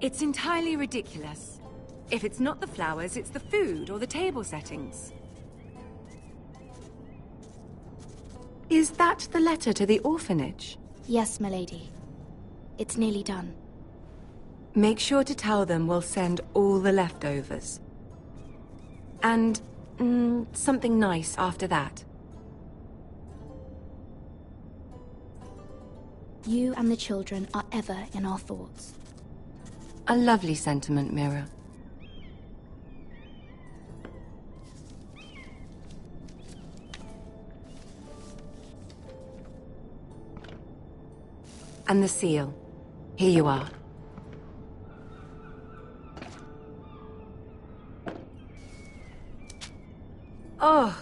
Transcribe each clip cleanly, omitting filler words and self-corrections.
It's entirely ridiculous. If it's not the flowers, it's the food or the table settings. Is that the letter to the orphanage? Yes, milady. It's nearly done. Make sure to tell them we'll send all the leftovers. And, something nice after that. You and the children are ever in our thoughts. A lovely sentiment, Mira. And the seal. Here you are. Oh,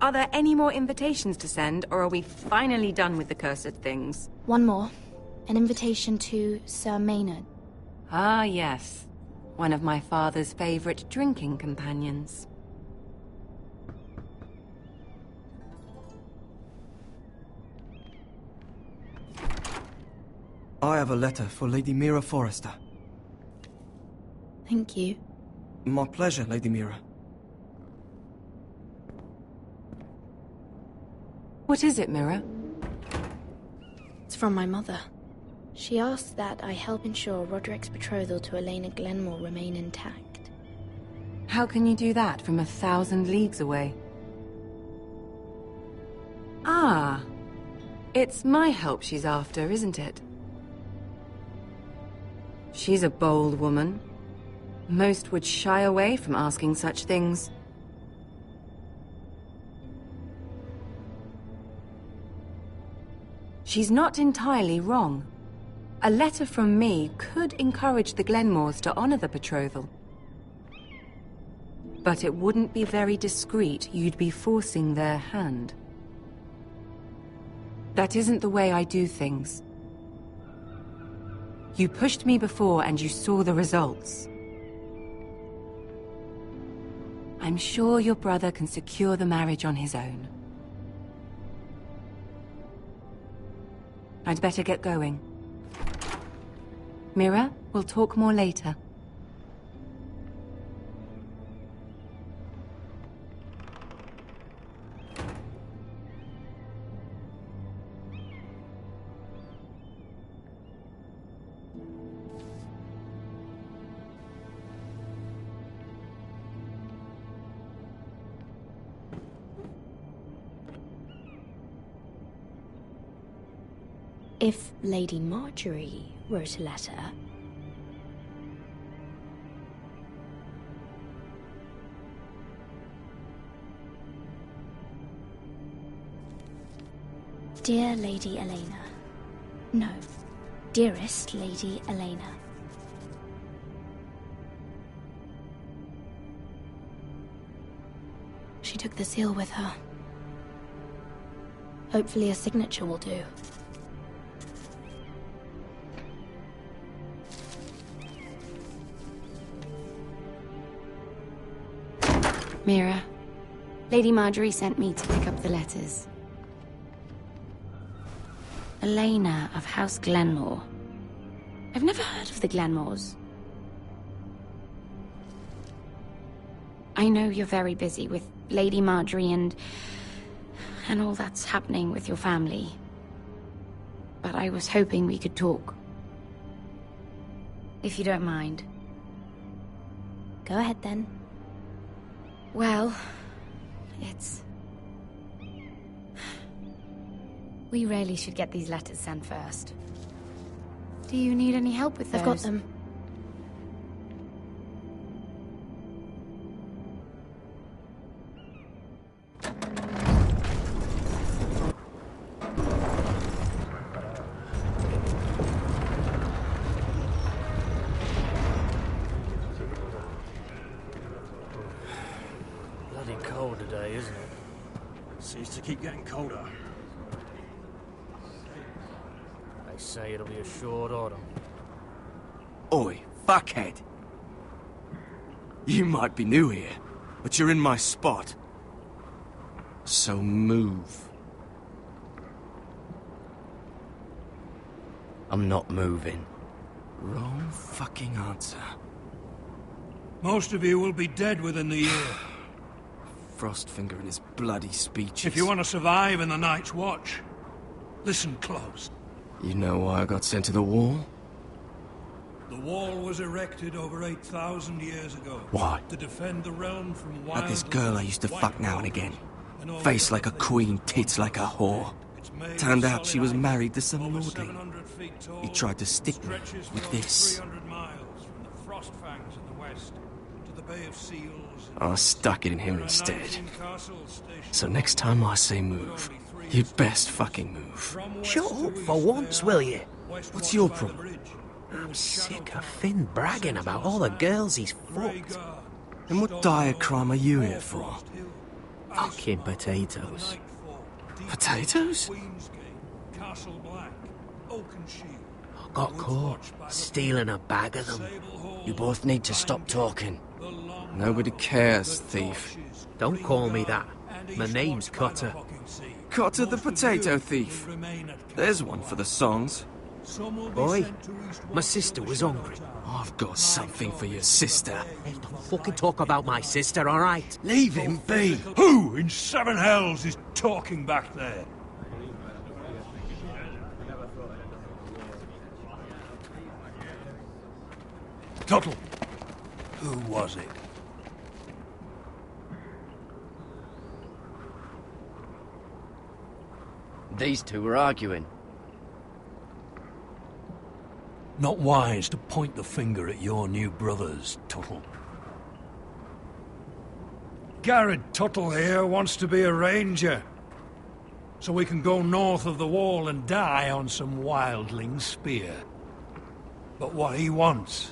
are there any more invitations to send, or are we finally done with the cursed things? One more. An invitation to Sir Maynard. Ah, yes. One of my father's favorite drinking companions. I have a letter for Lady Mira Forrester. Thank you. My pleasure, Lady Mira. What is it, Mira? It's from my mother. She asks that I help ensure Roderick's betrothal to Elena Glenmore remain intact. How can you do that from 1,000 leagues away? Ah. It's my help she's after, isn't it? She's a bold woman. Most would shy away from asking such things. She's not entirely wrong. A letter from me could encourage the Glenmores to honor the betrothal. But it wouldn't be very discreet. You'd be forcing their hand. That isn't the way I do things. You pushed me before and you saw the results. I'm sure your brother can secure the marriage on his own. I'd better get going. Mira, we'll talk more later. If Lady Marjorie wrote a letter... Dear Lady Elena. No. Dearest Lady Elena. She took the seal with her. Hopefully a signature will do. Mira, Lady Marjorie sent me to pick up the letters. Elena of House Glenmore. I've never heard of the Glenmores. I know you're very busy with Lady Marjorie and all that's happening with your family. But I was hoping we could talk. If you don't mind. Go ahead then. Well, we really should get these letters sent first. Do you need any help with those? I've got them. Bloody cold today, isn't it? Seems to keep getting colder. They say it'll be a short autumn. Oi, fuckhead. You might be new here, but you're in my spot. So move. I'm not moving. Wrong fucking answer. Most of you will be dead within the year. Frostfinger and his bloody speeches. If you want to survive in the Night's Watch, listen close. You know why I got sent to the wall? The wall was erected over 8,000 years ago. Why? To defend the realm from wild... Had this girl I used to fuck now and again. Face like a queen, tits like a whore. Turned out she was married to some lordling. He tried to stick me with this. I stuck it in him instead. So next time I say move, you'd best fucking move. Shut up for once, will you? What's your problem? I'm sick of Finn bragging about all the girls he's fucked. And what dire crime are you here for? Fucking potatoes. Potatoes? Got caught stealing a bag of them. You both need to stop talking. Nobody cares, thief. Don't call me that. My name's Cutter. Cutter the potato thief. There's one for the songs. Boy, my sister was hungry. I've got something for your sister. Hey, don't fucking talk about my sister, alright? Leave him be. Who in seven hells is talking back there? Tuttle, who was it? These two were arguing. Not wise to point the finger at your new brothers, Tuttle. Garrett Tuttle here wants to be a ranger. So we can go north of the wall and die on some wildling spear. But what he wants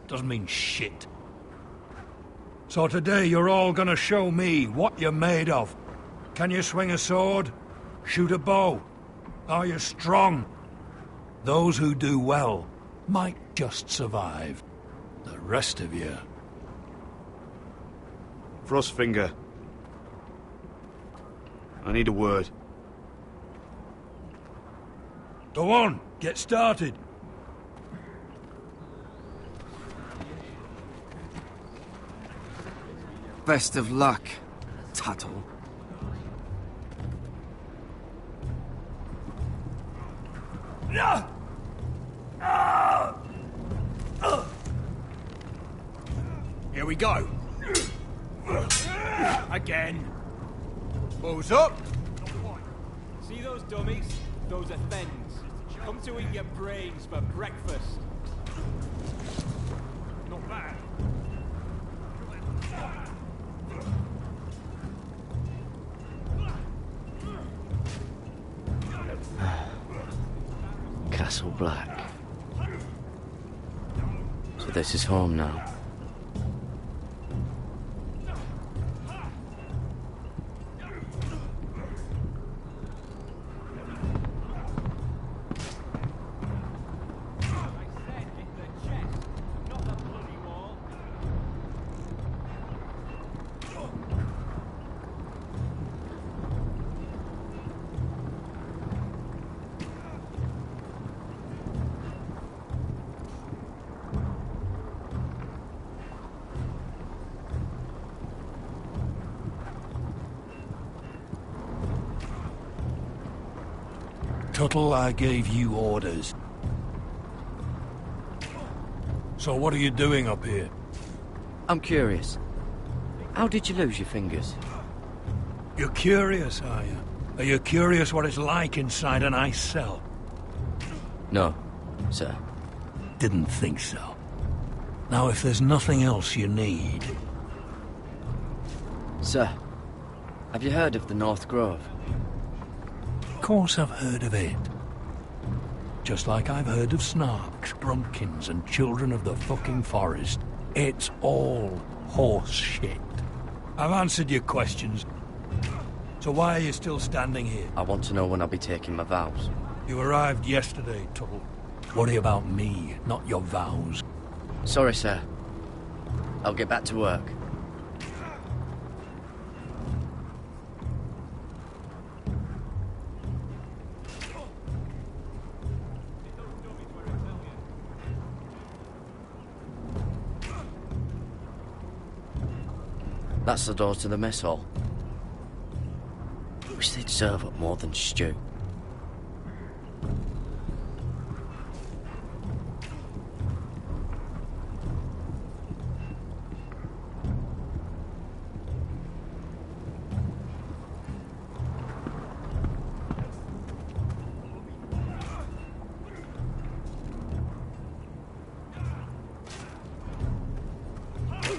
doesn't mean shit. So today you're all gonna show me what you're made of. Can you swing a sword? Shoot a bow? Are you strong? Those who do well might just survive. The rest of you... Frostfinger. I need a word. Go on, get started. Best of luck, Tuttle. Here we go. Again. Balls up. See those dummies? Those are thens. Come to eat your brains for breakfast. Not bad. Castle Black. So this is home now. Tuttle, I gave you orders. So what are you doing up here? I'm curious. How did you lose your fingers? You're curious, are you? Are you curious what it's like inside an ice cell? No, sir. Didn't think so. Now, if there's nothing else you need... Sir, have you heard of the North Grove? Of course I've heard of it. Just like I've heard of Snarks, Grumpkins, and Children of the fucking Forest. It's all horse shit. I've answered your questions. So why are you still standing here? I want to know when I'll be taking my vows. You arrived yesterday, Tuttle. Worry about me, not your vows. Sorry, sir. I'll get back to work. That's the door to the mess hall. Wish they'd serve up more than stew.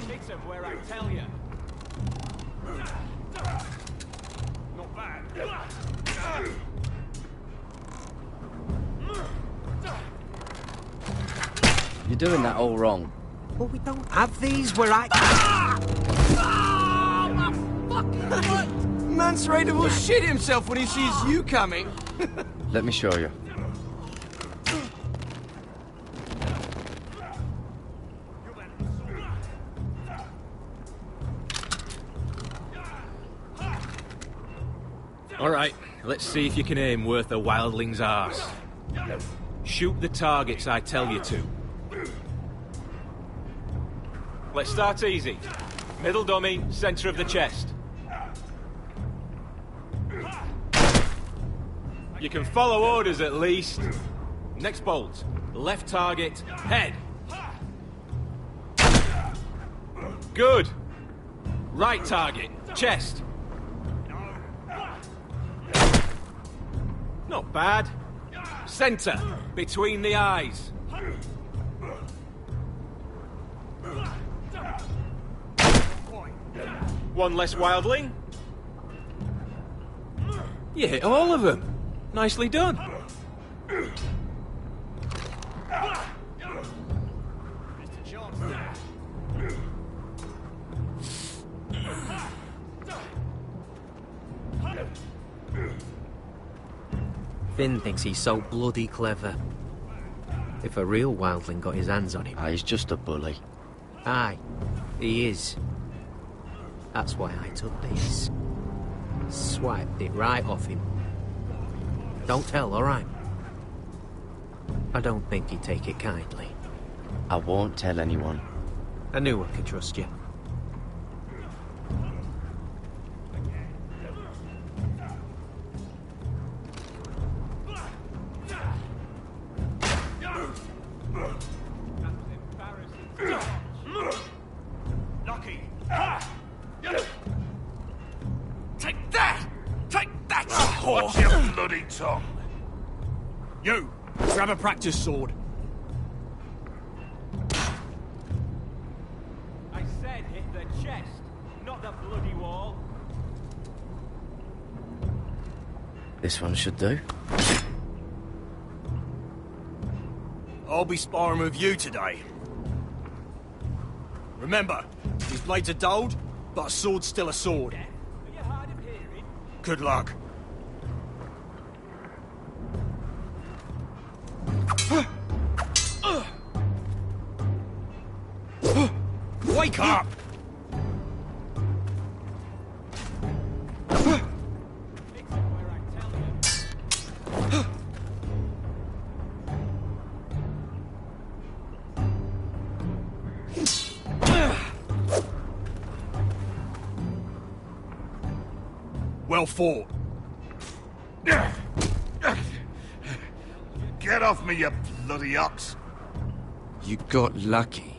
Hit him where I tell you. Not bad. You're doing that all wrong. Well, we don't have these where I... Mance Rayder will shit himself when he sees you coming. Let me show you. All right, let's see if you can aim worth a wildling's arse. Shoot the targets I tell you to. Let's start easy. Middle dummy, center of the chest. You can follow orders at least. Next bolt. Left target, head. Good. Right target, chest. Not bad. Center, between the eyes. One less wildling. You hit all of them. Nicely done. Finn thinks he's so bloody clever. If a real wildling got his hands on him... Ah, he's just a bully. Aye, he is. That's why I took this. Swiped it right off him. Don't tell, alright? I don't think he'd take it kindly. I won't tell anyone. I knew I could trust you. Take that! Take that, you whore! Watch your bloody tongue! You, grab a practice sword. I said hit the chest, not the bloody wall. This one should do. I'll be sparring with you today. Remember, these blades are dulled, but a sword's still a sword. Are you hard of hearing? Good luck. Wake up! Well fought. Get off me, you bloody ox! You got lucky.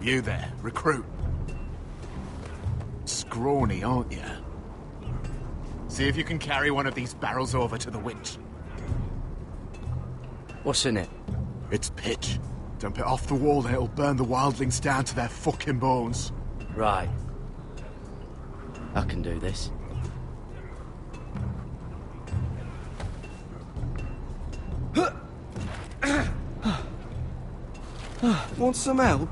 You there, recruit. Scrawny, aren't you? See if you can carry one of these barrels over to the winch. What's in it? It's pitch. Dump it off the wall and it'll burn the wildlings down to their fucking bones. Right. I can do this. Want some help?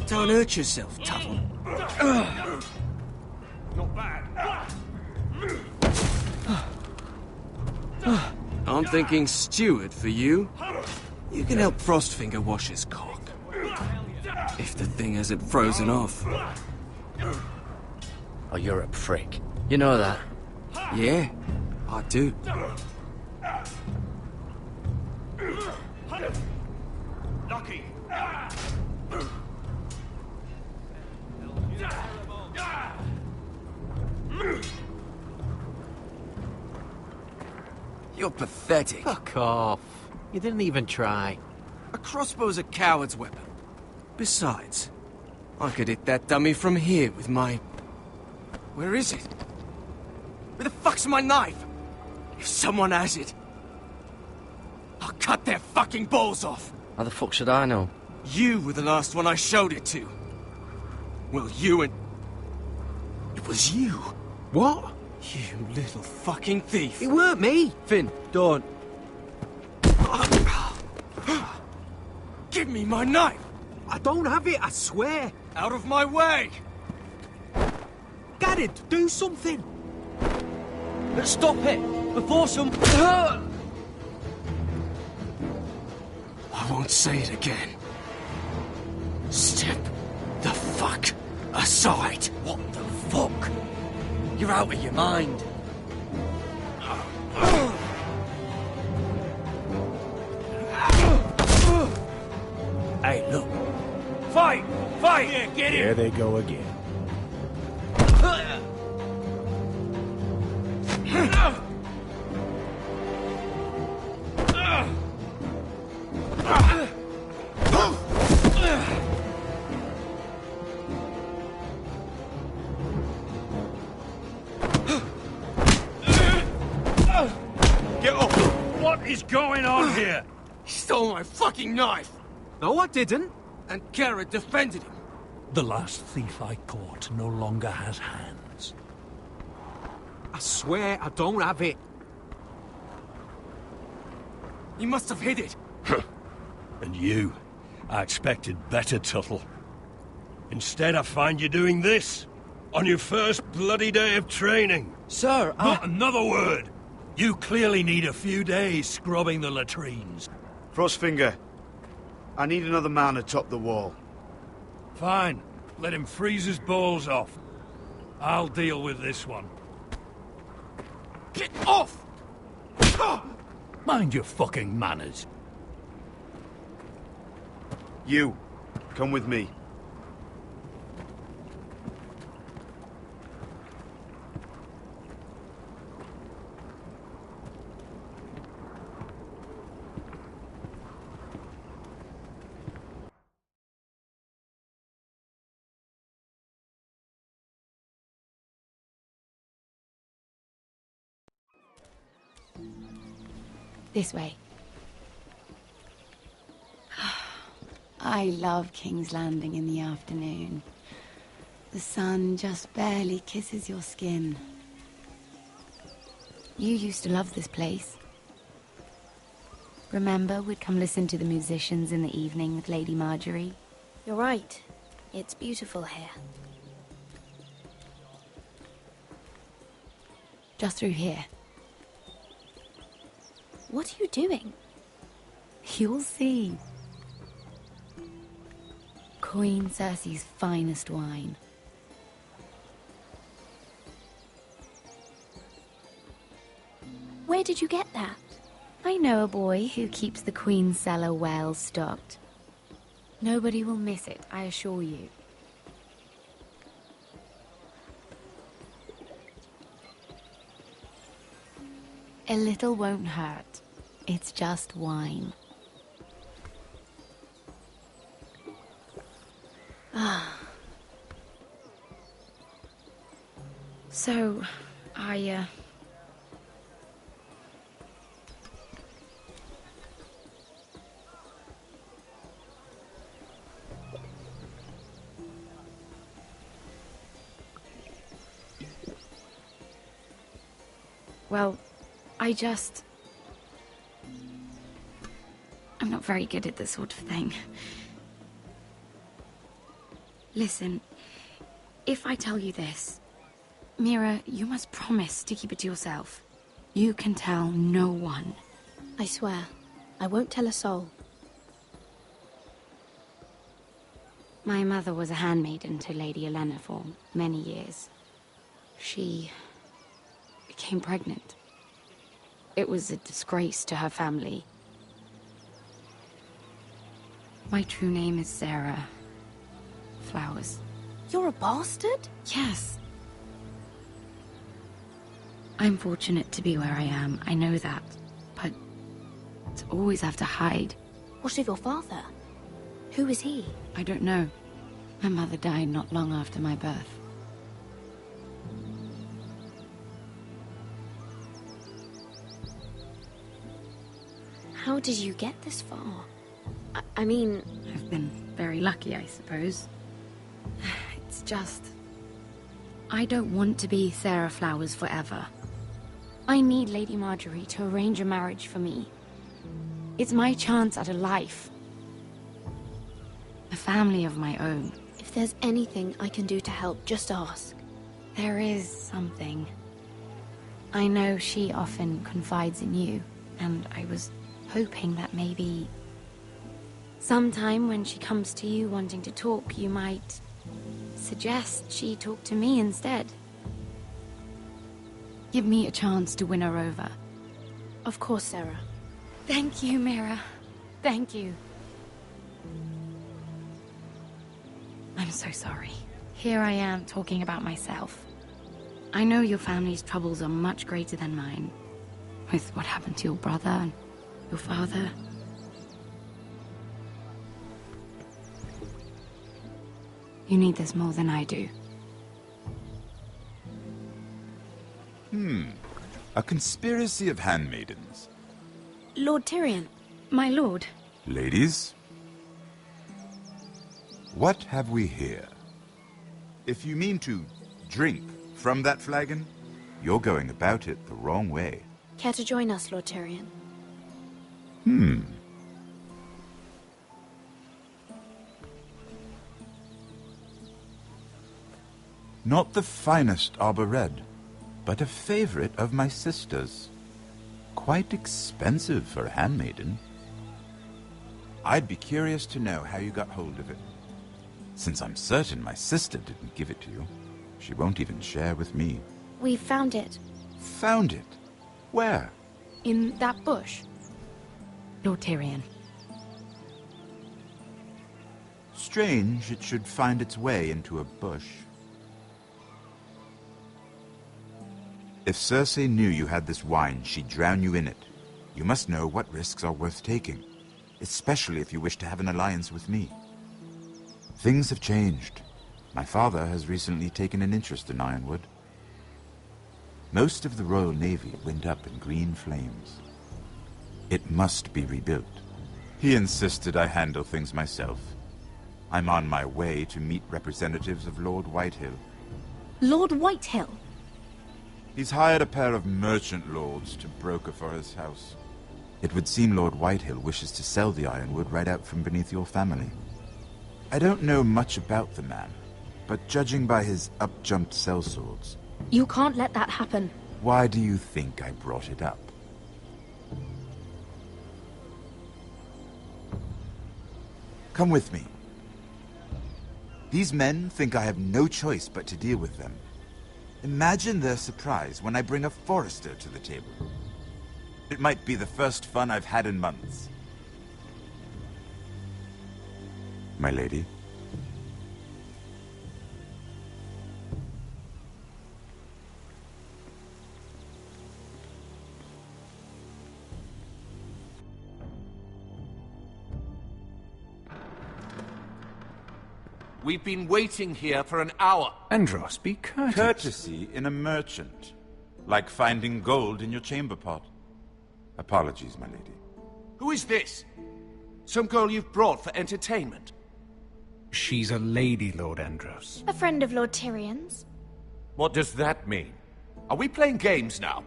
Don't hurt yourself, Tuttle. Not bad. I'm thinking steward for you. You can help Frostfinger wash his cock. If the thing hasn't frozen off. Oh, you're a prick. You know that? Yeah, I do. Lucky. You're pathetic. Fuck off. You didn't even try. A crossbow's a coward's weapon. Besides, I could hit that dummy from here with my... Where is it? Where the fuck's my knife? If someone has it, I'll cut their fucking balls off. How the fuck should I know? You were the last one I showed it to. Well, you and... It was you. What? You little fucking thief. It weren't me. Finn, don't. Give me my knife! I don't have it, I swear. Out of my way! Garrett, do something. Let's stop it before some. I won't say it again. Step the fuck aside. What the fuck? You're out of your mind. Hey, look. Fight! Fight! Yeah, get him! There they go again. Get off! What is going on here? He stole my fucking knife! No, I didn't. And Garrett defended him. The last thief I caught no longer has hands. I swear I don't have it. He must have hid it. And you, I expected better, Tuttle. Instead, I find you doing this on your first bloody day of training. Sir, Not another word! You clearly need a few days scrubbing the latrines. Frostfinger, I need another man atop the wall. Fine. Let him freeze his balls off. I'll deal with this one. Get off! Mind your fucking manners. You, come with me. This way. I love King's Landing in the afternoon. The sun just barely kisses your skin. You used to love this place. Remember, we'd come listen to the musicians in the evening with Lady Marjorie? You're right. It's beautiful here. Just through here. What are you doing? You'll see. Queen Cersei's finest wine. Where did you get that? I know a boy who keeps the Queen's cellar well stocked. Nobody will miss it, I assure you. A little won't hurt. It's just wine. Ah. So, Well, I'm not very good at this sort of thing. Listen, if I tell you this, Mira, you must promise to keep it to yourself. You can tell no one. I swear, I won't tell a soul. My mother was a handmaiden to Lady Elena for many years. She became pregnant. It was a disgrace to her family. My true name is Sarah Flowers. You're a bastard? Yes. I'm fortunate to be where I am, I know that. But to always have to hide. What of your father? Who is he? I don't know. My mother died not long after my birth. How did you get this far? I mean... I've been very lucky, I suppose. It's just... I don't want to be Sarah Flowers forever. I need Lady Marjorie to arrange a marriage for me. It's my chance at a life. A family of my own. If there's anything I can do to help, just ask. There is something. I know she often confides in you, and I was hoping that maybe... sometime when she comes to you wanting to talk, you might suggest she talk to me instead. Give me a chance to win her over. Of course, Sarah. Thank you, Mira. Thank you. I'm so sorry. Here I am talking about myself. I know your family's troubles are much greater than mine. With what happened to your brother and your father. You need this more than I do. A conspiracy of handmaidens. Lord Tyrion. My lord. Ladies, what have we here? If you mean to drink from that flagon, you're going about it the wrong way. Care to join us, Lord Tyrion? Not the finest arbor red, but a favorite of my sister's. Quite expensive for a handmaiden. I'd be curious to know how you got hold of it. Since I'm certain my sister didn't give it to you, she won't even share with me. We found it. Found it? Where? In that bush. Lord Tyrion. Strange it should find its way into a bush. If Cersei knew you had this wine, she'd drown you in it. You must know what risks are worth taking, especially if you wish to have an alliance with me. Things have changed. My father has recently taken an interest in Ironwood. Most of the Royal Navy went up in green flames. It must be rebuilt. He insisted I handle things myself. I'm on my way to meet representatives of Lord Whitehill. Lord Whitehill? He's hired a pair of merchant lords to broker for his house. It would seem Lord Whitehill wishes to sell the Ironwood right out from beneath your family. I don't know much about the man, but judging by his up-jumped sellswords... You can't let that happen. Why do you think I brought it up? Come with me. These men think I have no choice but to deal with them. Imagine their surprise when I bring a forester to the table. It might be the first fun I've had in months. My lady? We've been waiting here for an hour. Andros, be courteous. Courtesy in a merchant. Like finding gold in your chamber pot. Apologies, my lady. Who is this? Some girl you've brought for entertainment? She's a lady, Lord Andros. A friend of Lord Tyrion's. What does that mean? Are we playing games now?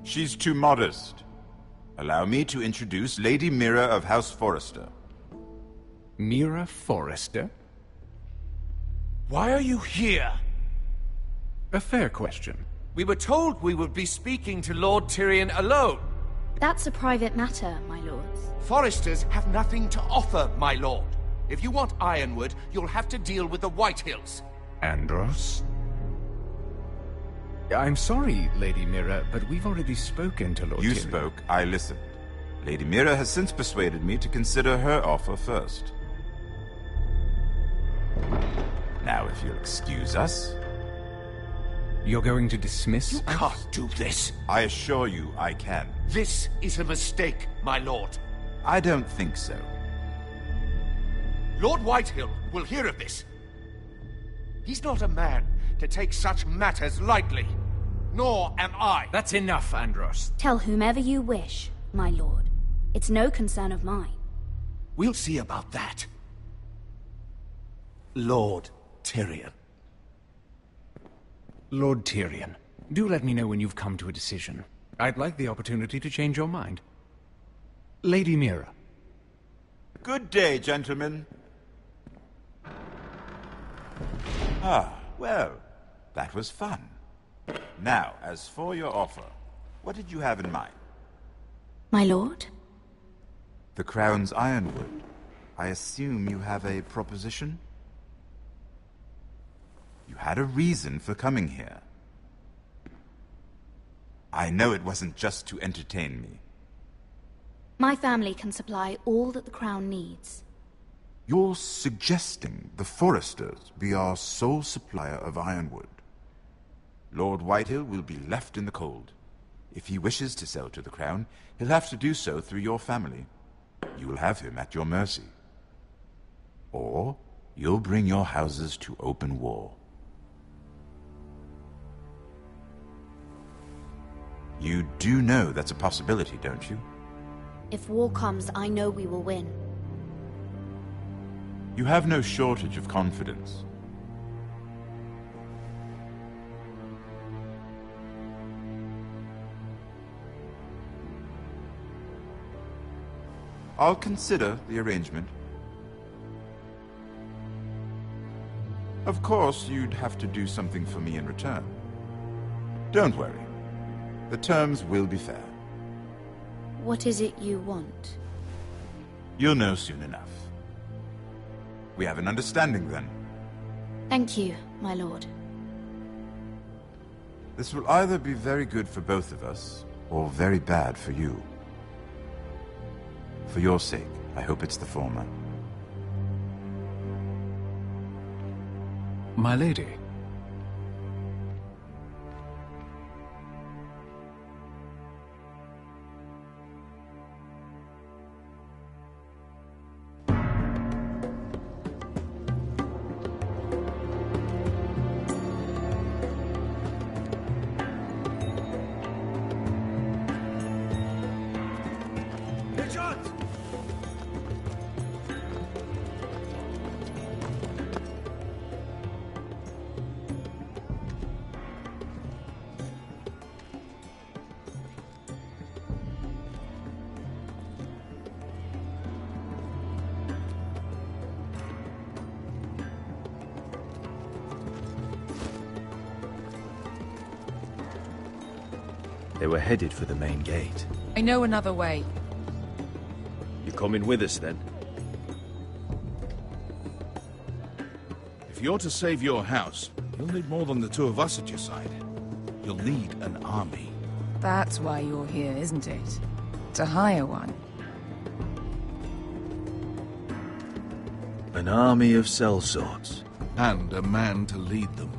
She's too modest. Allow me to introduce Lady Mira of House Forrester. Mira Forrester? Why are you here? A fair question. We were told we would be speaking to Lord Tyrion alone. That's a private matter, my lords. Foresters have nothing to offer, my lord. If you want Ironwood, you'll have to deal with the Whitehills. Andros? I'm sorry, Lady Mira, but we've already spoken to Lord You Tyrion. spoke, I listened. Lady Mira has since persuaded me to consider her offer first. Now, if you'll excuse us... You're going to dismiss You can't do this. I assure you I can. This is a mistake, my lord. I don't think so. Lord Whitehill will hear of this. He's not a man to take such matters lightly. Nor am I. That's enough, Andros. Tell whomever you wish, my lord. It's no concern of mine. We'll see about that. Lord Tyrion. Lord Tyrion, do let me know when you've come to a decision. I'd like the opportunity to change your mind. Lady Mira. Good day, gentlemen. Ah, well, that was fun. Now, as for your offer, what did you have in mind? My lord? The Crown's Ironwood. I assume you have a proposition? You had a reason for coming here. I know it wasn't just to entertain me. My family can supply all that the Crown needs. You're suggesting the Foresters be our sole supplier of Ironwood. Lord Whitehill will be left in the cold. If he wishes to sell to the Crown, he'll have to do so through your family. You will have him at your mercy. Or you'll bring your houses to open war. You do know that's a possibility, don't you? If war comes, I know we will win. You have no shortage of confidence. I'll consider the arrangement. Of course, you'd have to do something for me in return. Don't worry. The terms will be fair. What is it you want? You'll know soon enough. We have an understanding then. Thank you, my lord. This will either be very good for both of us, or very bad for you. For your sake, I hope it's the former. My lady. They were headed for the main gate. I know another way. You coming with us, then? If you're to save your house, you'll need more than the two of us at your side. You'll need an army. That's why you're here, isn't it? To hire one. An army of sellswords. And a man to lead them.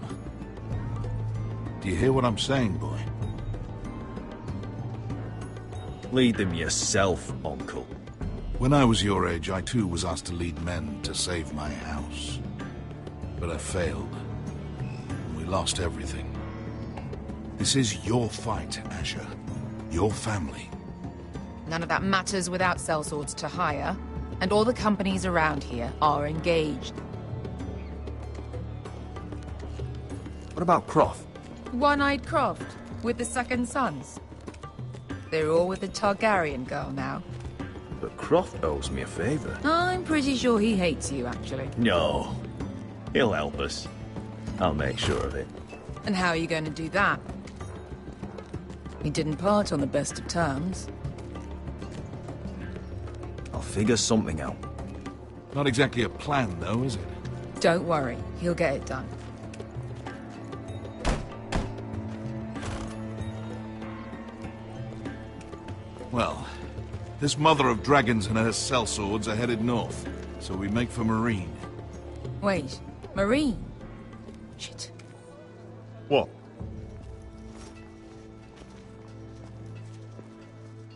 Do you hear what I'm saying, boy? Lead them yourself, Uncle. When I was your age, I too was asked to lead men to save my house. But I failed. And we lost everything. This is your fight, Asher. Your family. None of that matters without sellswords to hire. And all the companies around here are engaged. What about Croft? One-Eyed Croft, with the Second Sons. They're all with the Targaryen girl now. But Croft owes me a favour. I'm pretty sure he hates you, actually. No. He'll help us. I'll make sure of it. And how are you going to do that? We didn't part on the best of terms. I'll figure something out. Not exactly a plan, though, is it? Don't worry, he'll get it done. Well, this mother of dragons and her sellswords are headed north, so we make for Marine. Wait, Marine? Shit. What?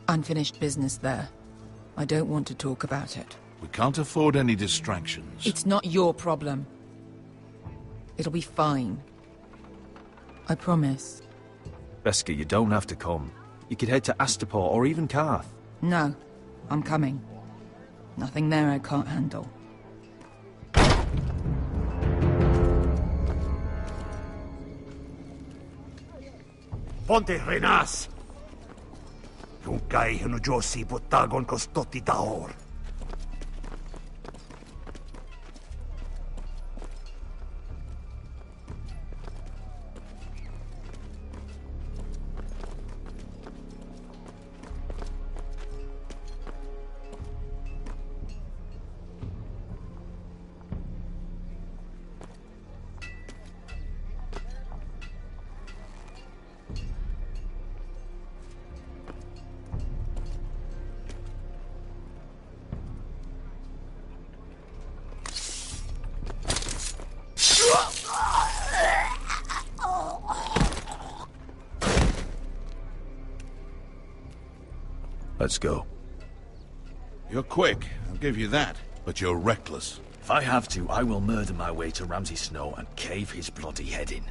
Unfinished business there. I don't want to talk about it. We can't afford any distractions. It's not your problem. It'll be fine. I promise. Beskha, you don't have to come. You could head to Astapor or even Karth. No, I'm coming. Nothing there I can't handle. Ponte Renas! Yung kai hino Josi putagon kostoti taor. Let's go. You're quick, I'll give you that. But you're reckless. If I have to, I will murder my way to Ramsay Snow and cave his bloody head in.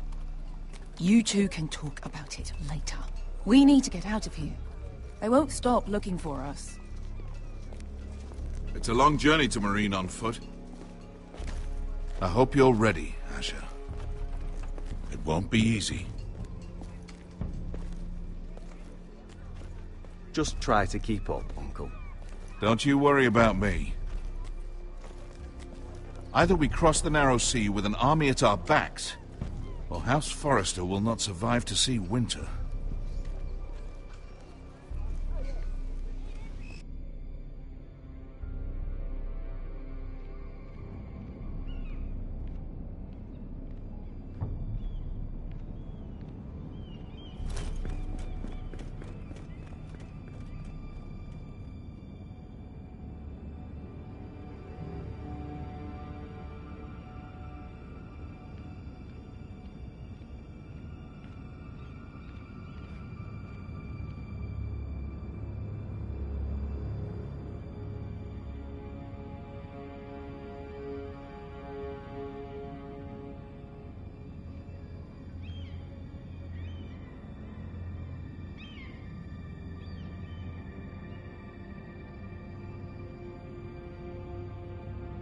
You two can talk about it later. We need to get out of here. They won't stop looking for us. It's a long journey to Marine on foot. I hope you're ready, Asher. It won't be easy. Just try to keep up, Uncle. Don't you worry about me. Either we cross the narrow sea with an army at our backs, or House Forrester will not survive to see winter.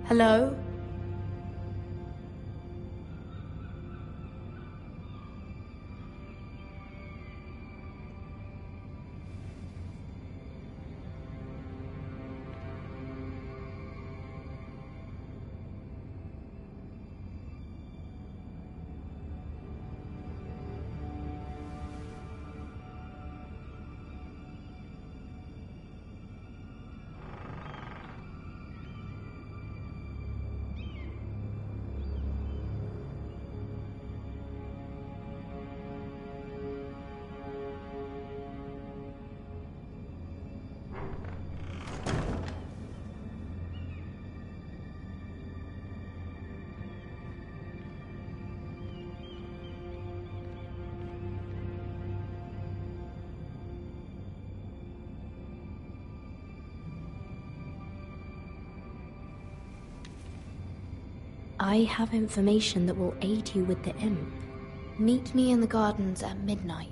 Hello? I have information that will aid you with the imp. Meet me in the gardens at midnight.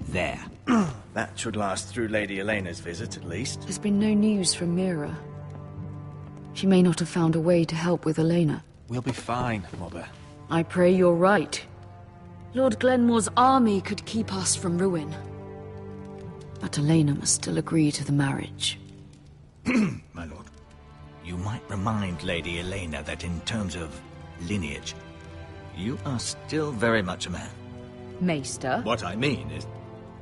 There. That should last through Lady Elena's visit, at least. There's been no news from Mira. She may not have found a way to help with Elena. We'll be fine, Mother. I pray you're right. Lord Glenmore's army could keep us from ruin. But Elena must still agree to the marriage. My lord, you might remind Lady Elena that in terms of lineage, you are still very much a man. Maester? What I mean is,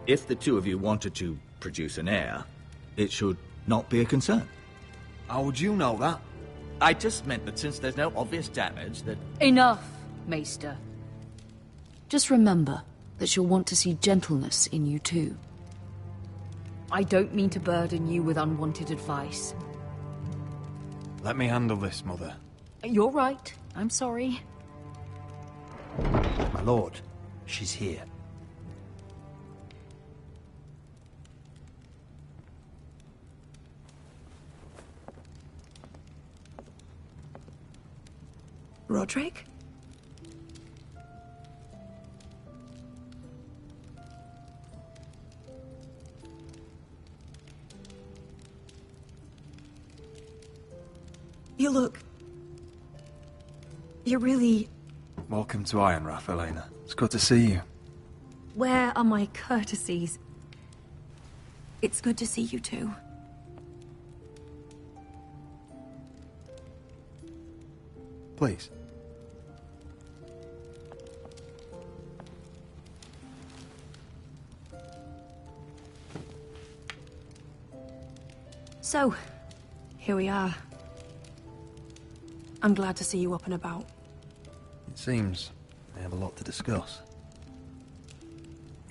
if the two of you wanted to produce an heir, it should not be a concern. How would you know that? I just meant that since there's no obvious damage, that... Enough, Maester. Just remember that she'll want to see gentleness in you too. I don't mean to burden you with unwanted advice. Let me handle this, Mother. You're right. I'm sorry. My lord, she's here. Roderick? You look... You're really... Welcome to Ironrath, Elena. It's good to see you. Where are my courtesies? It's good to see you too. Please. So, here we are. I'm glad to see you up and about. It seems we have a lot to discuss.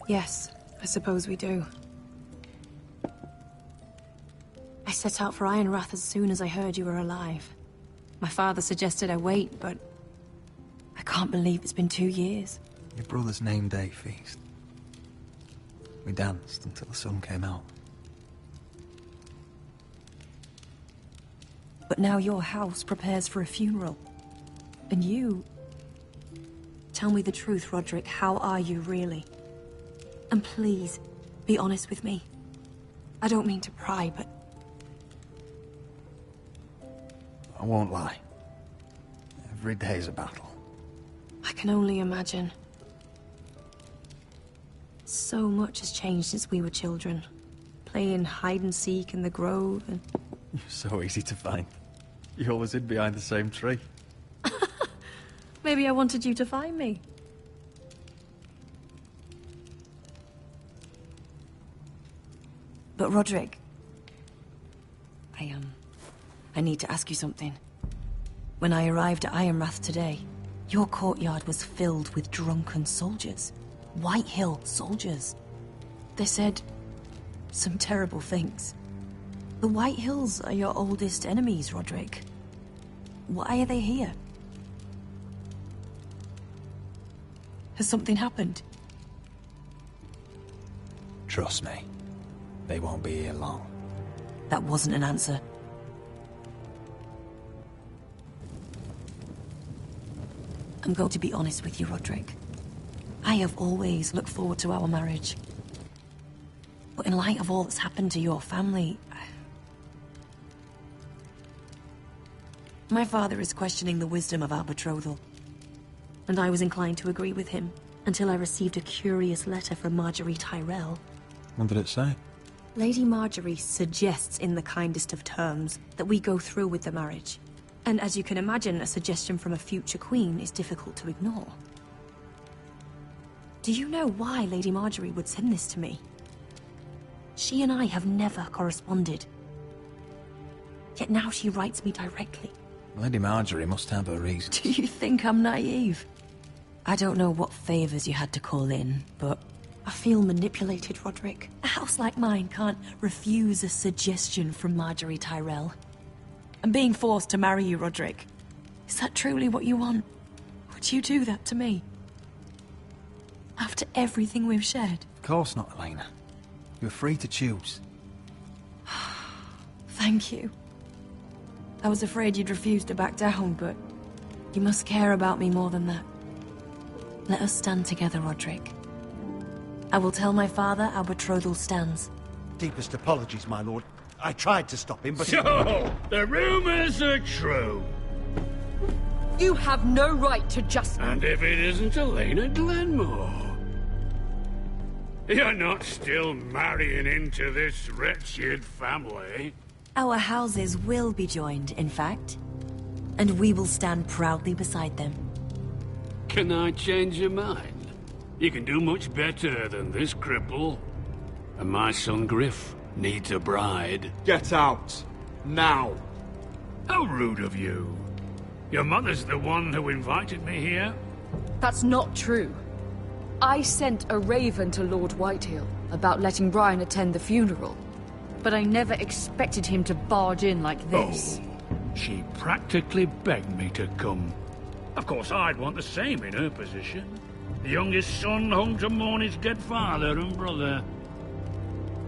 Yes, I suppose we do. I set out for Ironrath as soon as I heard you were alive. My father suggested I wait, but I can't believe it's been 2 years. Your brother's name day feast. We danced until the sun came out. But now your house prepares for a funeral. And you... Tell me the truth, Roderick. How are you, really? And please, be honest with me. I don't mean to pry, but... I won't lie. Every day's a battle. I can only imagine. So much has changed since we were children. Playing hide-and-seek in the grove and... You're so easy to find. You always hid behind the same tree. Maybe I wanted you to find me. But Roderick... I need to ask you something. When I arrived at Ironrath today, your courtyard was filled with drunken soldiers. Whitehill soldiers. They said some terrible things. The Whitehills are your oldest enemies, Roderick. Why are they here? Has something happened? Trust me. They won't be here long. That wasn't an answer. I'm going to be honest with you, Roderick. I have always looked forward to our marriage. But in light of all that's happened to your family... My father is questioning the wisdom of our betrothal. And I was inclined to agree with him, until I received a curious letter from Marjorie Tyrell. What did it say? Lady Marjorie suggests in the kindest of terms that we go through with the marriage. And as you can imagine, a suggestion from a future queen is difficult to ignore. Do you know why Lady Marjorie would send this to me? She and I have never corresponded. Yet now she writes me directly. Lady Marjorie must have her reasons. Do you think I'm naive? I don't know what favors you had to call in, but I feel manipulated, Roderick. A house like mine can't refuse a suggestion from Marjorie Tyrell. I'm being forced to marry you, Roderick. Is that truly what you want? Would you do that to me? After everything we've shared? Of course not, Elena. You're free to choose. Thank you. I was afraid you'd refuse to back down, but you must care about me more than that. Let us stand together, Roderick. I will tell my father our betrothal stands. Deepest apologies, my lord. I tried to stop him, but... So, the rumors are true. You have no right to just... And if it isn't Elena Glenmore? You're not still marrying into this wretched family? Our houses will be joined, in fact. And we will stand proudly beside them. Can I change your mind? You can do much better than this cripple. And my son Griff needs a bride. Get out. Now. How rude of you. Your mother's the one who invited me here? That's not true. I sent a raven to Lord Whitehill about letting Ryan attend the funeral. But I never expected him to barge in like this. Oh, she practically begged me to come. Of course, I'd want the same in her position. The youngest son home to mourn his dead father and brother.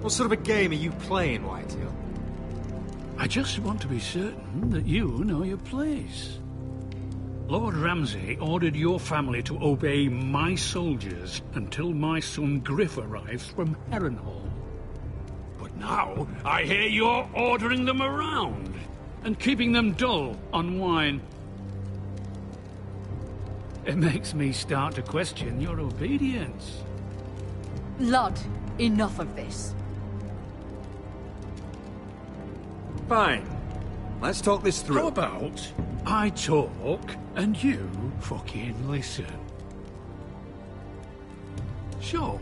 What sort of a game are you playing, Whitehill? I just want to be certain that you know your place. Lord Ramsay ordered your family to obey my soldiers until my son Griff arrives from Harrenhal. But now, I hear you're ordering them around and keeping them dull on wine. It makes me start to question your obedience. Lud, enough of this. Fine. Let's talk this through. How about I talk and you fucking listen? So,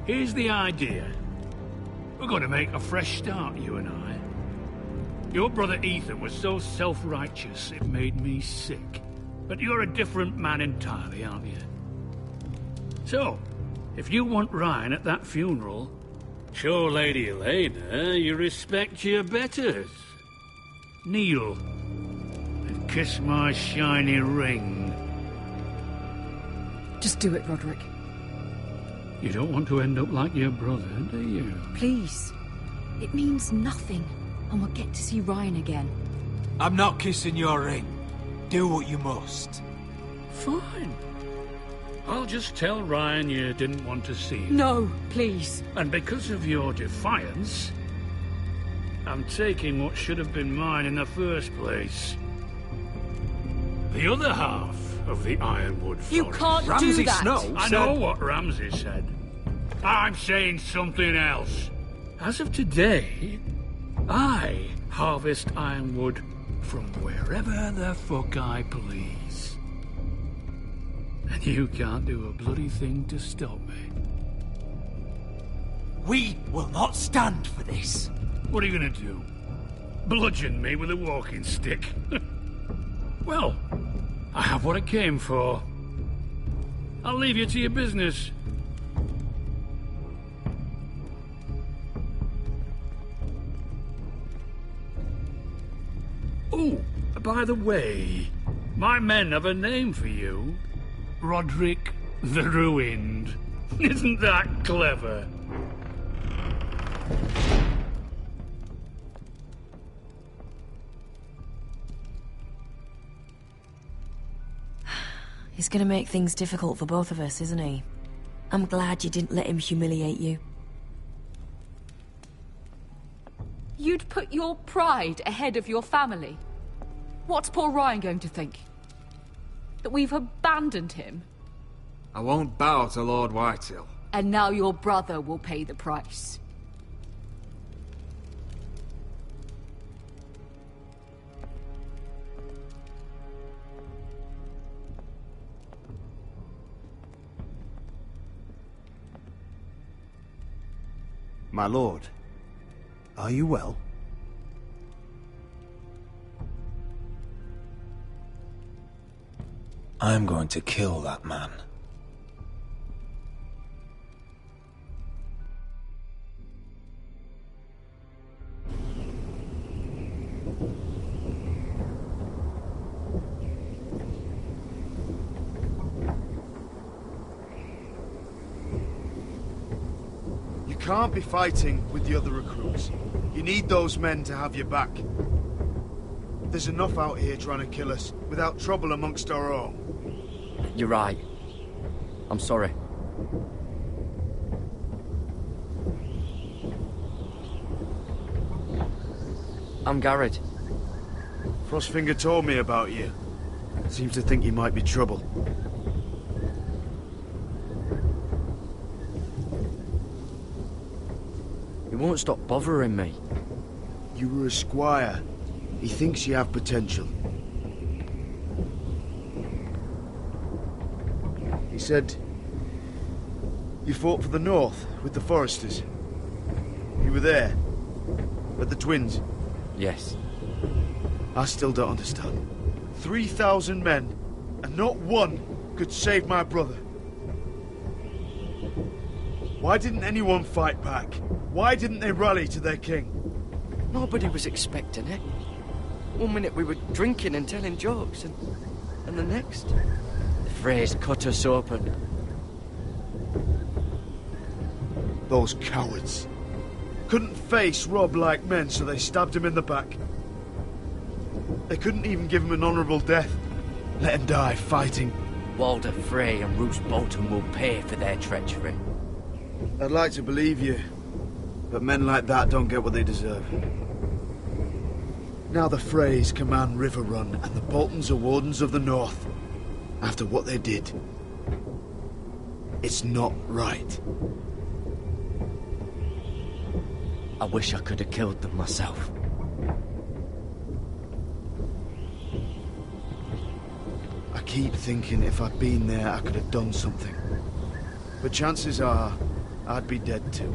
here's the idea. We're going to make a fresh start, you and I. Your brother Ethan was so self-righteous it made me sick. But you're a different man entirely, aren't you? So, if you want Ryan at that funeral, show Lady Elena you respect your betters. Kneel and kiss my shiny ring. Just do it, Roderick. You don't want to end up like your brother, do you? Please. It means nothing, and we'll get to see Ryan again. I'm not kissing your ring. Do what you must. Fine. I'll just tell Ryan you didn't want to see him. No, please. And because of your defiance, I'm taking what should have been mine in the first place. The other half of the Ironwood Forest. You can't do that! I know what Ramsay said. I'm saying something else. As of today, I harvest Ironwood from wherever the fuck I please. And you can't do a bloody thing to stop me. We will not stand for this. What are you gonna do? Bludgeon me with a walking stick? Well, I have what I came for. I'll leave you to your business. Oh, by the way, my men have a name for you. Roderick the Ruined. Isn't that clever? He's gonna make things difficult for both of us, isn't he? I'm glad you didn't let him humiliate you. You'd put your pride ahead of your family. What's poor Ryan going to think? That we've abandoned him? I won't bow to Lord Whitehill. And now your brother will pay the price. My lord, are you well? I'm going to kill that man. You can't be fighting with the other recruits. You need those men to have your back. There's enough out here trying to kill us, without trouble amongst our own. You're right. I'm sorry. I'm Garrett. Frostfinger told me about you. Seems to think you might be trouble. He won't stop bothering me. You were a squire. He thinks you have potential. He said you fought for the North with the Foresters. You were there, at the Twins. Yes. I still don't understand. 3,000 men, and not one could save my brother. Why didn't anyone fight back? Why didn't they rally to their king? Nobody was expecting it. One minute we were drinking and telling jokes, and the next, the Freys cut us open. Those cowards. Couldn't face Robb like men, so they stabbed him in the back. They couldn't even give him an honourable death. Let him die fighting. Walder Frey and Roose Bolton will pay for their treachery. I'd like to believe you, but men like that don't get what they deserve. Now the Freys command Riverrun, and the Boltons are Wardens of the North. After what they did. It's not right. I wish I could have killed them myself. I keep thinking if I'd been there, I could have done something. But chances are, I'd be dead too.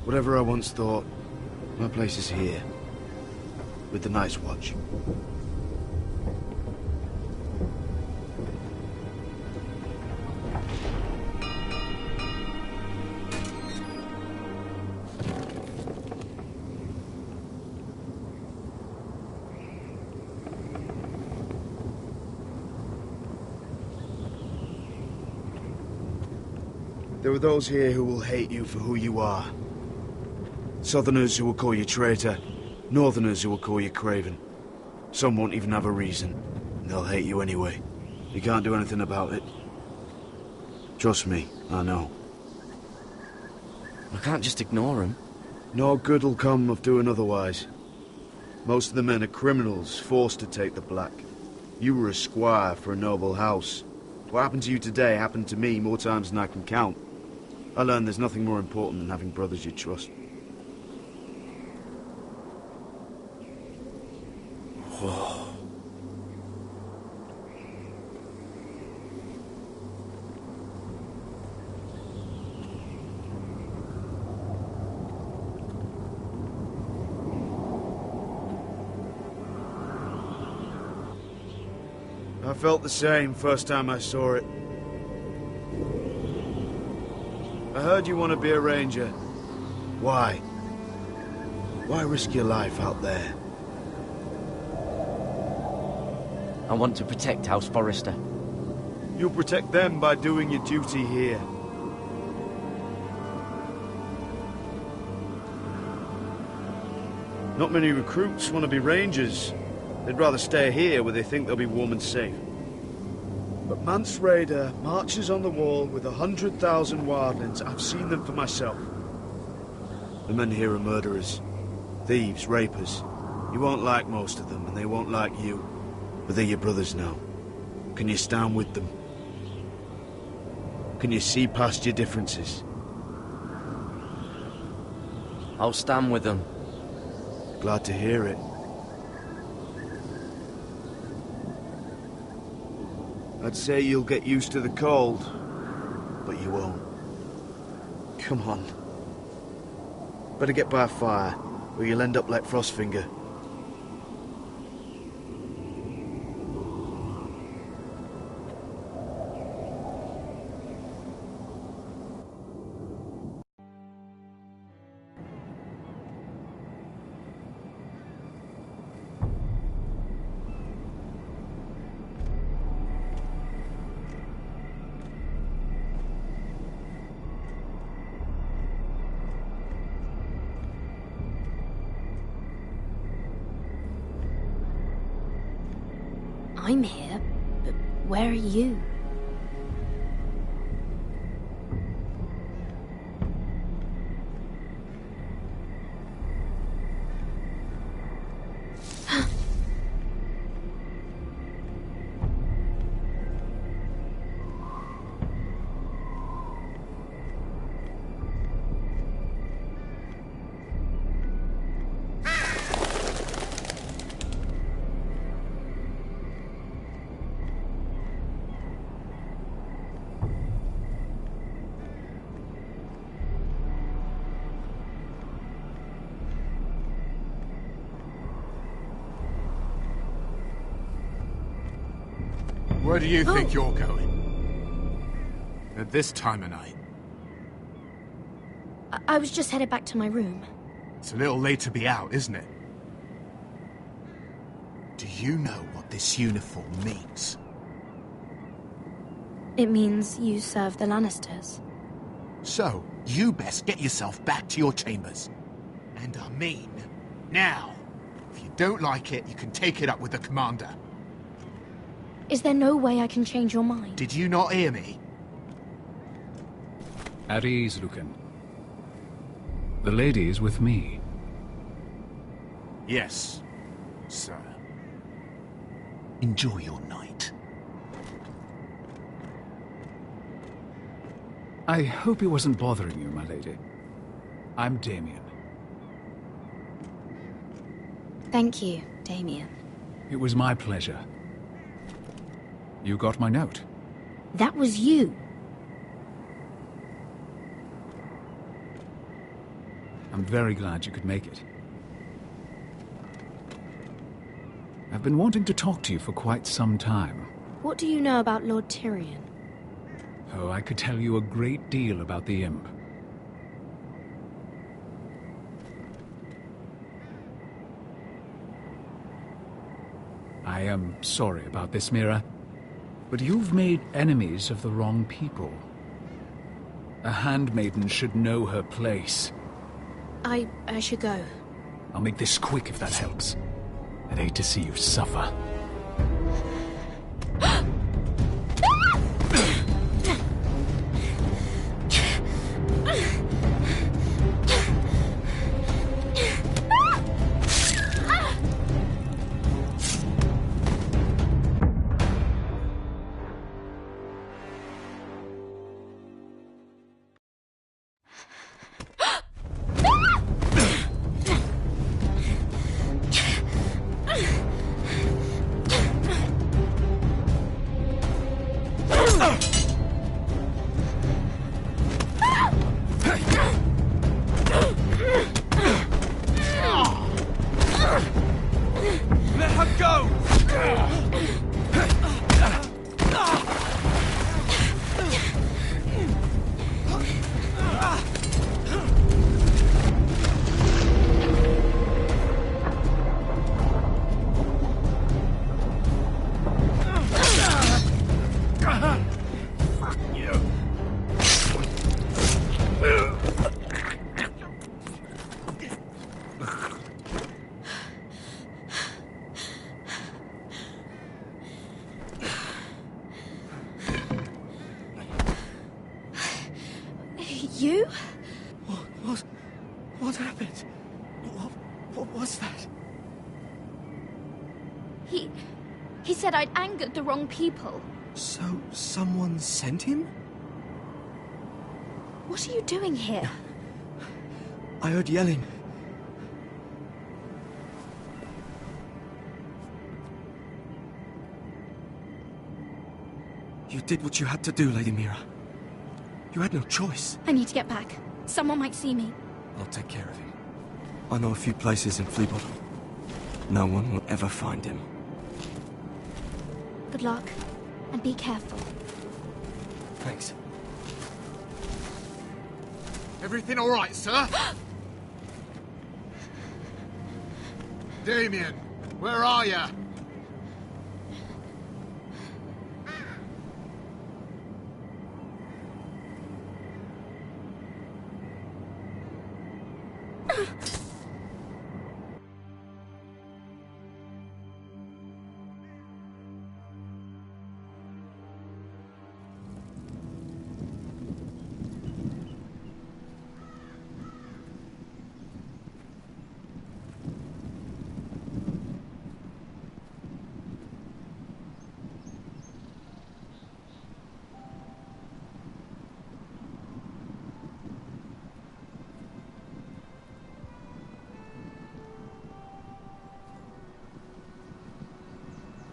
Whatever I once thought, my place is here. With the Night's Watch. There are those here who will hate you for who you are. Southerners who will call you traitor, Northerners who will call you craven. Some won't even have a reason, and they'll hate you anyway. You can't do anything about it. Trust me, I know. I can't just ignore them. No good will come of doing otherwise. Most of the men are criminals, forced to take the black. You were a squire for a noble house. What happened to you today happened to me more times than I can count. I learned there's nothing more important than having brothers you trust. Whoa. I felt the same first time I saw it. I heard you want to be a ranger. Why? Why risk your life out there? I want to protect House Forrester. You'll protect them by doing your duty here. Not many recruits want to be rangers. They'd rather stay here where they think they'll be warm and safe. But Mance Rayder marches on the wall with 100,000 wildlings. I've seen them for myself. The men here are murderers. Thieves, rapers. You won't like most of them, and they won't like you. But they're your brothers now. Can you stand with them? Can you see past your differences? I'll stand with them. Glad to hear it. I'd say you'll get used to the cold, but you won't. Come on. Better get by a fire, or you'll end up like Frostfinger. I'm here, but where are you? Where do you think you're going? At this time of night? I was just headed back to my room. It's a little late to be out, isn't it? Do you know what this uniform means? It means you serve the Lannisters. So, you best get yourself back to your chambers. And I mean, now. If you don't like it, you can take it up with the commander. Is there no way I can change your mind? Did you not hear me? At ease, Lucan. The lady is with me. Yes, sir. Enjoy your night. I hope he wasn't bothering you, my lady. I'm Damien. Thank you, Damien. It was my pleasure. You got my note. That was you. I'm very glad you could make it. I've been wanting to talk to you for quite some time. What do you know about Lord Tyrion? Oh, I could tell you a great deal about the Imp. I am sorry about this, Mira, but you've made enemies of the wrong people. A handmaiden should know her place. I should go. I'll make this quick if that helps. I'd hate to see you suffer. Let her go! Fuck you. You? What happened? What was that? He said I'd angered the wrong people. So, someone sent him? What are you doing here? I heard yelling. You did what you had to do, Lady Mira. You had no choice. I need to get back. Someone might see me. I'll take care of him. I know a few places in Fleabottom. No one will ever find him. Good luck, and be careful. Thanks. Everything all right, sir? Damien, where are you?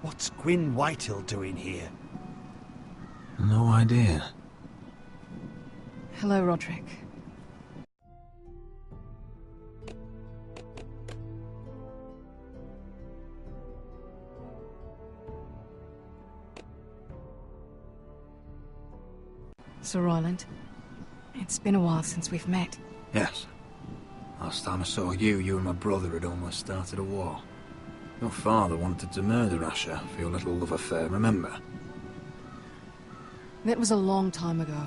What's Gwyn Whitehill doing here? No idea. Hello, Roderick. Sir Roland, it's been a while since we've met. Yes. Last time I saw you and my brother had almost started a war. Your father wanted to murder Asher for your little love affair, remember? That was a long time ago.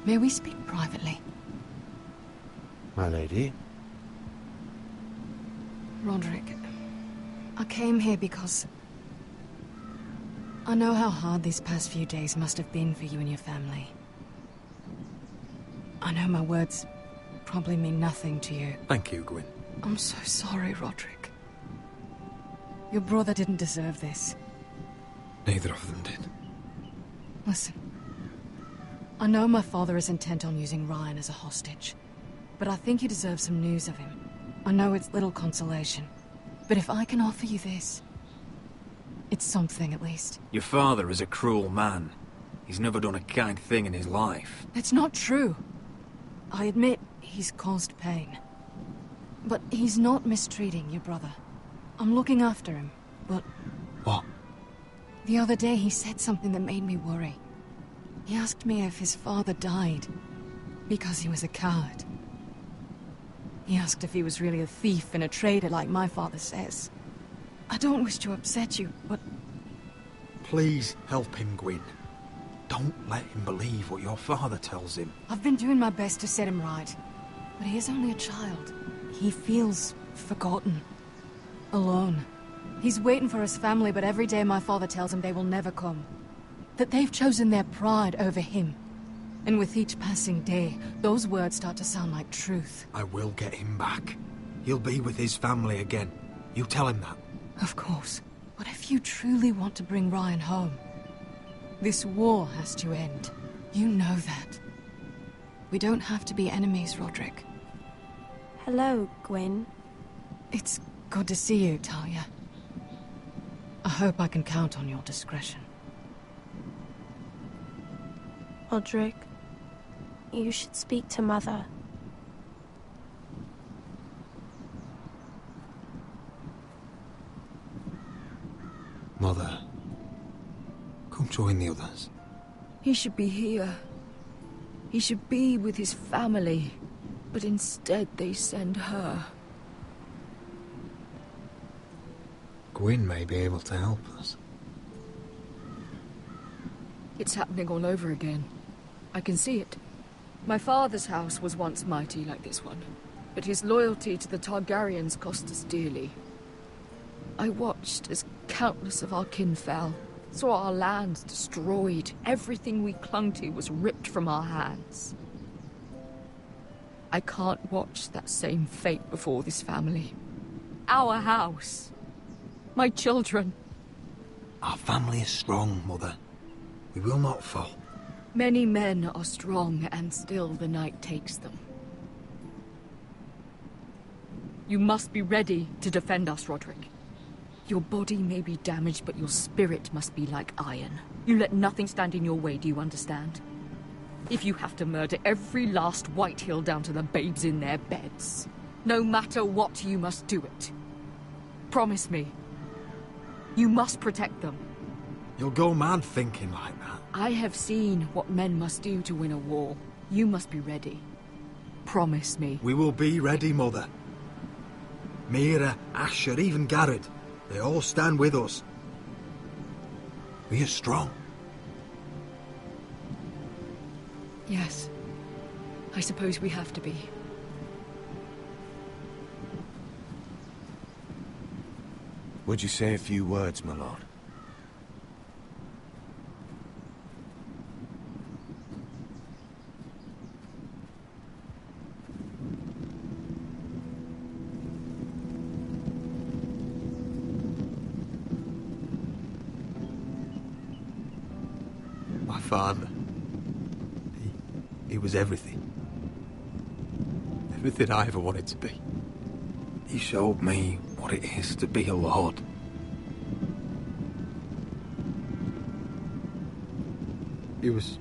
May we speak privately? My lady? Roderick, I came here because I know how hard these past few days must have been for you and your family. I know my words probably mean nothing to you. Thank you, Gwyn. I'm so sorry, Roderick. Your brother didn't deserve this. Neither of them did. Listen. I know my father is intent on using Ryan as a hostage, but I think you deserve some news of him. I know it's little consolation, but if I can offer you this, it's something at least. Your father is a cruel man. He's never done a kind thing in his life. That's not true. I admit he's caused pain. But he's not mistreating your brother. I'm looking after him, but... What? The other day he said something that made me worry. He asked me if his father died because he was a coward. He asked if he was really a thief and a traitor like my father says. I don't wish to upset you, but... Please help him, Gwyn. Don't let him believe what your father tells him. I've been doing my best to set him right, but he is only a child. He feels forgotten. Alone. He's waiting for his family, but every day my father tells him they will never come. That they've chosen their pride over him. And with each passing day, those words start to sound like truth. I will get him back. He'll be with his family again. You tell him that. Of course. But if you truly want to bring Ryan home, this war has to end. You know that. We don't have to be enemies, Roderick. Hello, Gwyn. It's good to see you, Talia. I hope I can count on your discretion. Roderick, you should speak to Mother. Mother, come join the others. He should be here. He should be with his family. But instead they send her. Gwyn may be able to help us. It's happening all over again. I can see it. My father's house was once mighty like this one, but his loyalty to the Targaryens cost us dearly. I watched as countless of our kin fell, saw our lands destroyed, everything we clung to was ripped from our hands. I can't watch that same fate before this family. Our house. My children. Our family is strong, Mother. We will not fall. Many men are strong, and still the night takes them. You must be ready to defend us, Roderick. Your body may be damaged, but your spirit must be like iron. You let nothing stand in your way, do you understand? If you have to murder every last Whitehill down to the babes in their beds, no matter what, you must do it. Promise me. You must protect them. You'll go mad thinking like that. I have seen what men must do to win a war. You must be ready. Promise me. We will be ready, Mother. Mira, Asher, even Garrett. They all stand with us. We are strong. Yes. I suppose we have to be. Would you say a few words, my lord? My father. He was everything. Everything I ever wanted to be. He showed me what it is to be a lord. He was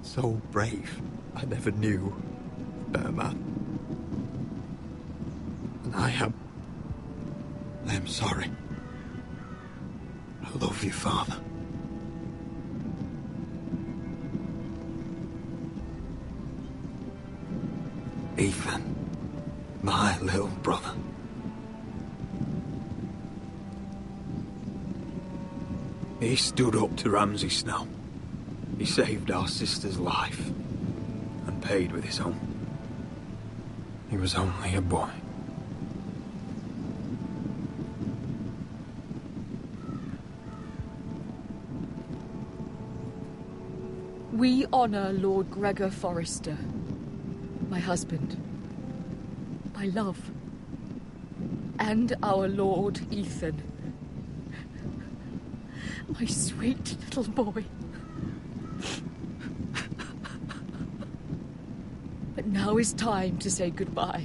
so brave. I never knew a better man. And I am sorry. I love you, Father. Ethan. My little brother. He stood up to Ramsay Snow. He saved our sister's life. And paid with his own. He was only a boy. We honor Lord Gregor Forrester, my husband, my love, and our Lord Ethan, my sweet little boy. But now is time to say goodbye.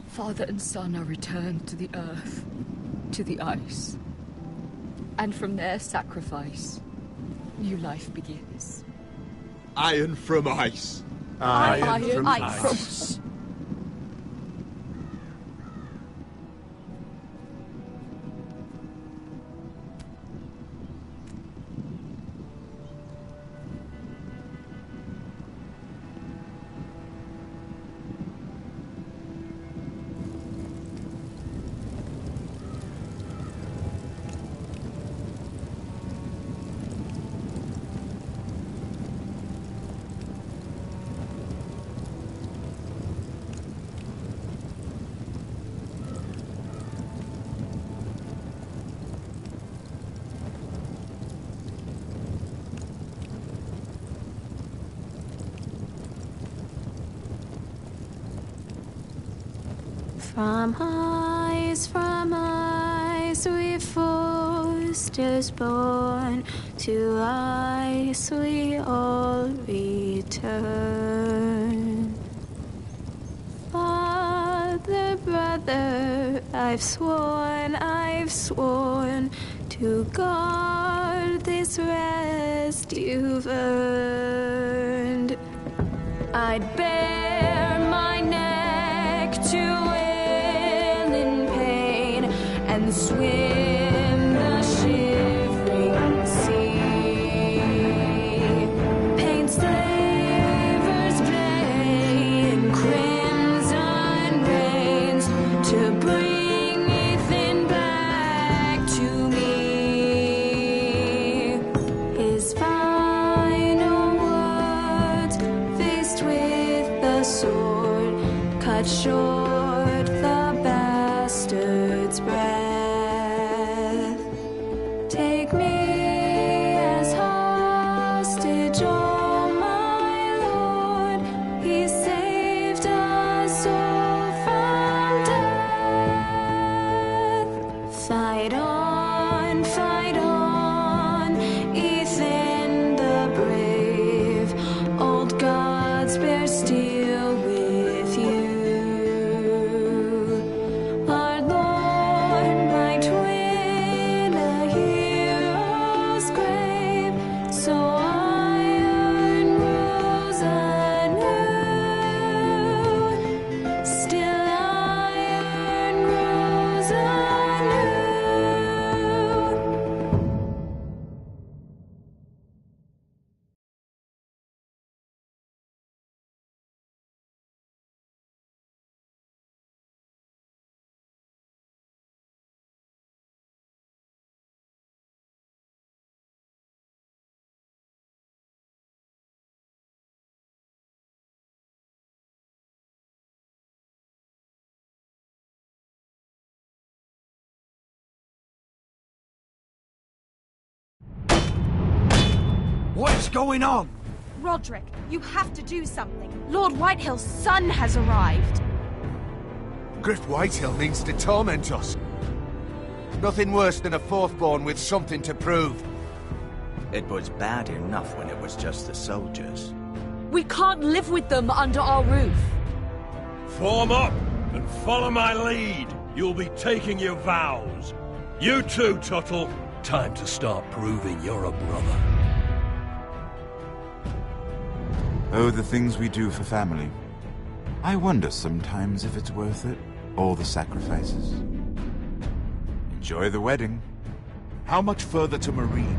Father and son are returned to the earth, to the ice. And from their sacrifice, new life begins. Iron from ice. Iron from ice. From ice we Forsters born, to ice we all return. Father, brother, I've sworn to guard this rest you've earned. I'd bare my neck to and swim the shivering sea. Paint slavers play in crimson rains to bring Ethan back to me. His final words, faced with the sword, cut short the bastard's breath. Take me as hostage, oh my Lord. He saved us all from death. Fight on, Ethan the brave. Old gods bear steel with you. Our Lord might win a hero's grave, so iron rose anew. Still iron rose anew. What's going on? Roderick, you have to do something. Lord Whitehill's son has arrived. Griff Whitehill means to torment us. Nothing worse than a fourthborn with something to prove. It was bad enough when it was just the soldiers. We can't live with them under our roof. Form up and follow my lead. You'll be taking your vows. You too, Tuttle. Time to start proving you're a brother. Oh, the things we do for family. I wonder sometimes if it's worth it, all the sacrifices. Enjoy the wedding. How much further to Marine?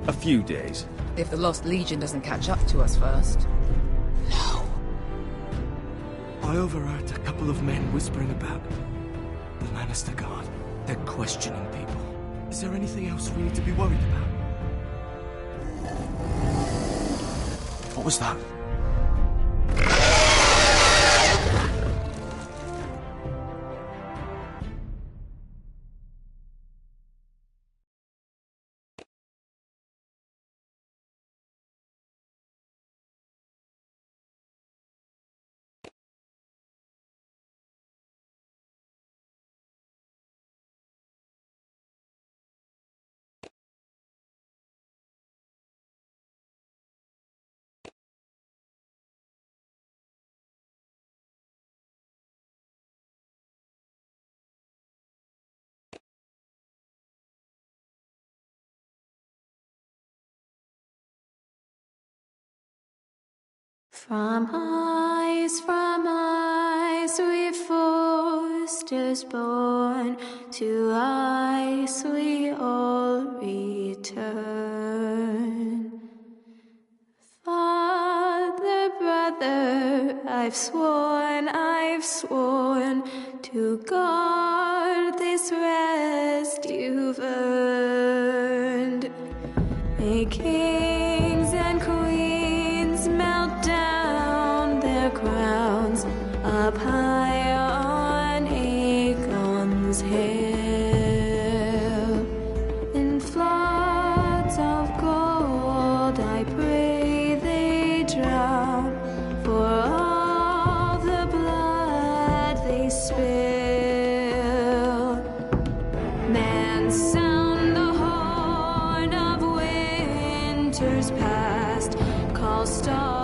A few days. If the Lost Legion doesn't catch up to us first. I overheard a couple of men whispering about the Lannister Guard. They're questioning people. Is there anything else we need to be worried about? What was that? From ice we foresters born, to ice we all return. Father, brother, I've sworn to guard this rest you've earned. May kings and queens melt down their crowns up high on Aegon's hill. In floods of gold I pray they drown, for all the blood they spill. Man, sound the horn of winter's past, call stars